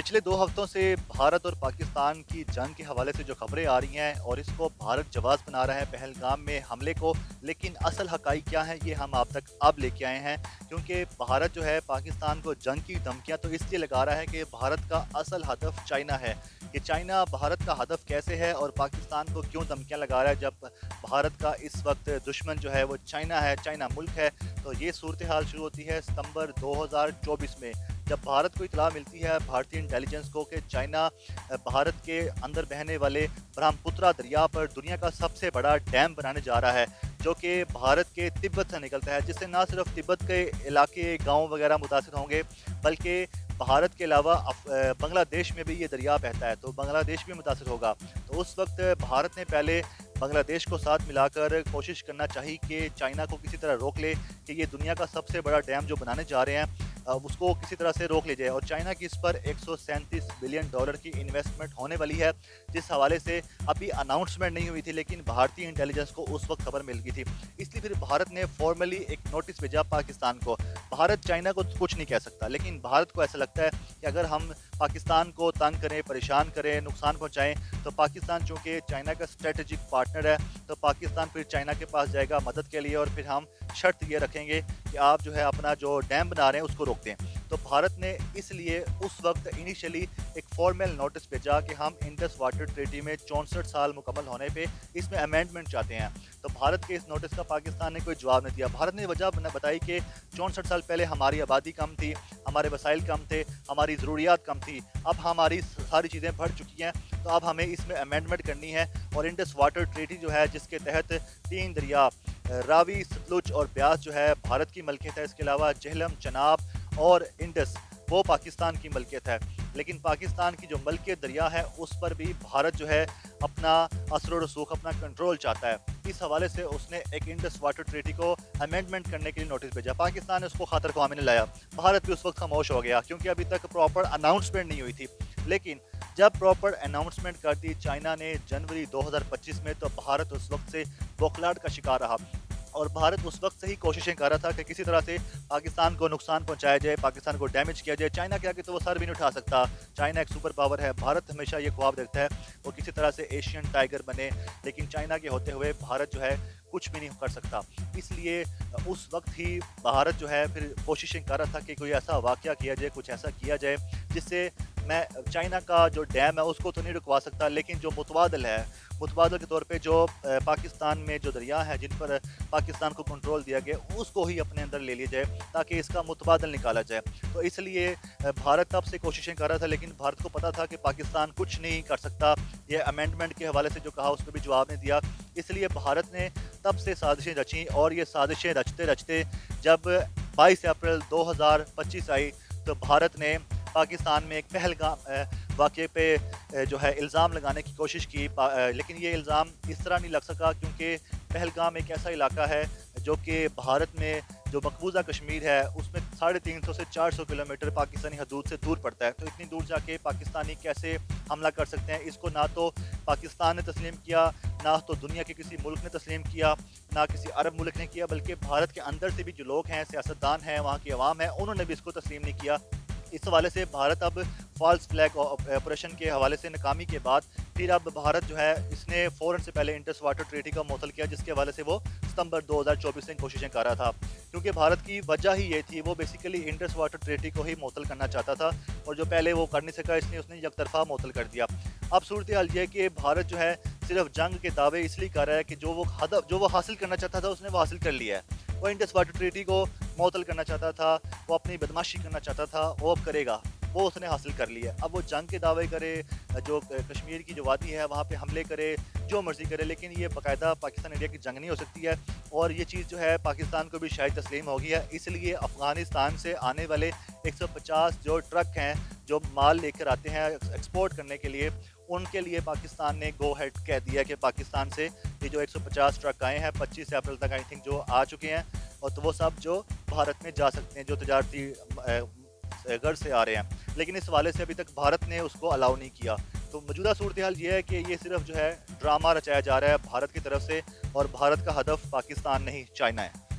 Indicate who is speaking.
Speaker 1: पिछले 2 हफ्तों से भारत और पाकिस्तान की जंग के हवाले से जो खबरें आ रही हैं और इसको भारत जवाब बना रहा है पहलगाम में हमले को, लेकिन असल हक़ाइक़ क्या हैं ये हम आप तक अब लेके आए हैं। क्योंकि भारत जो है पाकिस्तान को जंग की धमकियां तो इसलिए लगा रहा है कि भारत का असल हदफ चाइना है। कि चाइना भारत का हदफ कैसे है और पाकिस्तान को क्यों धमकियां लगा रहा है, जब भारत का इस वक्त दुश्मन जो है वो चाइना है, चाइना मुल्क है। तो ये सूरत हाल शुरू होती है सितंबर 2024 में, जब भारत को इतला मिलती है भारतीय इंटेलिजेंस को कि चाइना भारत के अंदर बहने वाले ब्रह्मपुत्रा दरिया पर दुनिया का सबसे बड़ा डैम बनाने जा रहा है, जो कि भारत के तिब्बत से निकलता है, जिससे न सिर्फ तिब्बत के इलाके गांव वगैरह मुतासिर होंगे, बल्कि भारत के अलावा बांग्लादेश में भी ये दरिया बहता है, तो बांग्लादेश भी मुतासिर होगा। तो उस वक्त भारत ने पहले बांग्लादेश को साथ मिलाकर कोशिश करना चाहिए कि चाइना को किसी तरह रोक ले कि ये दुनिया का सबसे बड़ा डैम जो बनाने जा रहे हैं उसको किसी तरह से रोक ले जाए। और चाइना की इस पर 137 बिलियन डॉलर की इन्वेस्टमेंट होने वाली है, जिस हवाले से अभी अनाउंसमेंट नहीं हुई थी, लेकिन भारतीय इंटेलिजेंस को उस वक्त खबर मिल गई थी। इसलिए फिर भारत ने फॉर्मली एक नोटिस भेजा पाकिस्तान को। भारत चाइना को कुछ नहीं कह सकता, लेकिन भारत को ऐसा लगता है कि अगर हम पाकिस्तान को तंग करें, परेशान करें, नुकसान पहुँचाएँ, तो पाकिस्तान चूँकि चाइना का स्ट्रेटेजिक पार्टनर है, तो पाकिस्तान फिर चाइना के पास जाएगा मदद के लिए, और फिर हम शर्त ये रखेंगे कि आप जो है अपना जो डैम बना रहे हैं उसको रोकते हैं। तो भारत ने इसलिए उस वक्त इनिशियली एक फॉर्मल नोटिस भेजा कि हम इंडस वाटर ट्रीटी में 64 साल मुकम्मल होने पे इसमें अमेंडमेंट चाहते हैं। तो भारत के इस नोटिस का पाकिस्तान ने कोई जवाब नहीं दिया। भारत ने वजह बताई कि 64 साल पहले हमारी आबादी कम थी, हमारे वसाइल कम थे, हमारी ज़रूरियात कम थी, अब हमारी सारी चीज़ें बढ़ चुकी हैं, तो अब हमें इसमें अमेंडमेंट करनी है। और इंडस वाटर ट्रीटी जो है, जिसके तहत 3 दरिया रावी, सतलुज और ब्यास जो है भारत की मलकियत है, इसके अलावा झेलम, चनाब और इंडस वो पाकिस्तान की मलकियत है। लेकिन पाकिस्तान की जो मलकियत दरिया है उस पर भी भारत जो है अपना असर और रसूख, अपना कंट्रोल चाहता है। इस हवाले से उसने एक इंडस वाटर ट्रीटी को अमेंडमेंट करने के लिए नोटिस भेजा। पाकिस्तान ने उसको खातर ख्वामी ने लाया। भारत भी उस वक्त खामोश हो गया, क्योंकि अभी तक प्रॉपर अनाउंसमेंट नहीं हुई थी। लेकिन जब प्रॉपर अनाउंसमेंट कर दी चाइना ने जनवरी 2025 में, तो भारत उस वक्त से बौखलाहट का शिकार रहा। और भारत उस वक्त से ही कोशिशें कर रहा था कि किसी तरह से पाकिस्तान को नुकसान पहुंचाया जाए, पाकिस्तान को डैमेज किया जाए। चाइना के आगे तो वो सर भी नहीं उठा सकता, चाइना एक सुपर पावर है। भारत हमेशा ये ख्वाब देखता है वो किसी तरह से एशियन टाइगर बने, लेकिन चाइना के होते हुए भारत जो है कुछ भी नहीं कर सकता। इसलिए उस वक्त ही भारत जो है फिर कोशिशें कर रहा था कि कोई ऐसा वाक़या किया जाए, कुछ ऐसा किया जाए जिससे मैं चाइना का जो डैम है उसको तो नहीं रुकवा सकता, लेकिन जो मुतबादल है, मुतबादल के तौर पे जो पाकिस्तान में जो दरिया है जिन पर पाकिस्तान को कंट्रोल दिया गया, उसको ही अपने अंदर ले लिया जाए ताकि इसका मुतबादल निकाला जाए। तो इसलिए भारत तब से कोशिशें कर रहा था, लेकिन भारत को पता था कि पाकिस्तान कुछ नहीं कर सकता। ये अमेंडमेंट के हवाले से जो कहा उस पर भी जवाब नहीं दिया। इसलिए भारत ने तब से साजिशें रची, और ये साजिशें रचते रचते जब 22 अप्रैल 2025 आई, तो भारत ने पाकिस्तान में एक पहलगाम वाक़े पे जो है इल्ज़ाम लगाने की कोशिश की, लेकिन ये इल्ज़ाम इस तरह नहीं लग सका, क्योंकि पहलगाम एक ऐसा इलाका है जो कि भारत में जो मकबूजा कश्मीर है उसमें 350 से 400 किलोमीटर पाकिस्तानी हदूद से दूर पड़ता है। तो इतनी दूर जाके पाकिस्तानी कैसे हमला कर सकते हैं, इसको ना तो पाकिस्तान ने तस्लीम किया, ना तो दुनिया के किसी मुल्क ने तस्लीम किया, ना किसी अरब मुल्क ने किया, बल्कि भारत के अंदर से भी जो लोग हैं, सियासतदान हैं, वहाँ की आवाम है, उन्होंने भी इसको तस्लीम नहीं किया। इस हवाले से भारत अब फॉल्स फ्लैग ऑपरेशन के हवाले से नाकामी के बाद फिर अब भारत जो है इसने फ़ौरन से पहले इंडस वाटर ट्रीटी का मुअत्तल किया, जिसके हवाले से वो सितंबर 2024 से कोशिशें कर रहा था। क्योंकि भारत की वजह ही ये थी, वो बेसिकली इंडस वाटर ट्रीटी को ही मुअत्तल करना चाहता था, और जो पहले वो कर नहीं सका इसलिए उसने यकतरफा मुअत्तल कर दिया। अब सूरत हाल ये है कि भारत जो है सिर्फ जंग के दावे इसलिए कर रहा है कि जो वो हासिल करना चाहता था उसने वो हासिल कर लिया है। वो इंडस वाटर ट्रीटी को मुअत्तल करना चाहता था, वो अपनी बदमाशी करना चाहता था, वो अब करेगा, वो उसने हासिल कर लिया। अब वो जंग के दावे करे, जो कश्मीर की जो वादी है वहाँ पे हमले करे, जो मर्ज़ी करे, लेकिन ये बाकायदा पाकिस्तान इंडिया की जंग नहीं हो सकती है। और ये चीज़ जो है पाकिस्तान को भी शायद तस्लीम हो गई है। इसलिए अफ़गानिस्तान से आने वाले 150 जो ट्रक हैं जो माल लेकर आते हैं एक्सपोर्ट करने के लिए, उनके लिए पाकिस्तान ने गो हेड कह दिया कि पाकिस्तान से ये जो 150 ट्रक आए हैं 25 अप्रैल तक आई थिंक जो आ चुके हैं, और तो वो सब जो भारत में जा सकते हैं, जो तजारती गर्ज से आ रहे हैं। लेकिन इस हवाले से अभी तक भारत ने उसको अलाउ नहीं किया। तो मौजूदा सूरत हाल ये है कि ये सिर्फ जो है ड्रामा रचाया जा रहा है भारत की तरफ से, और भारत का हदफ पाकिस्तान नहीं चाइना है।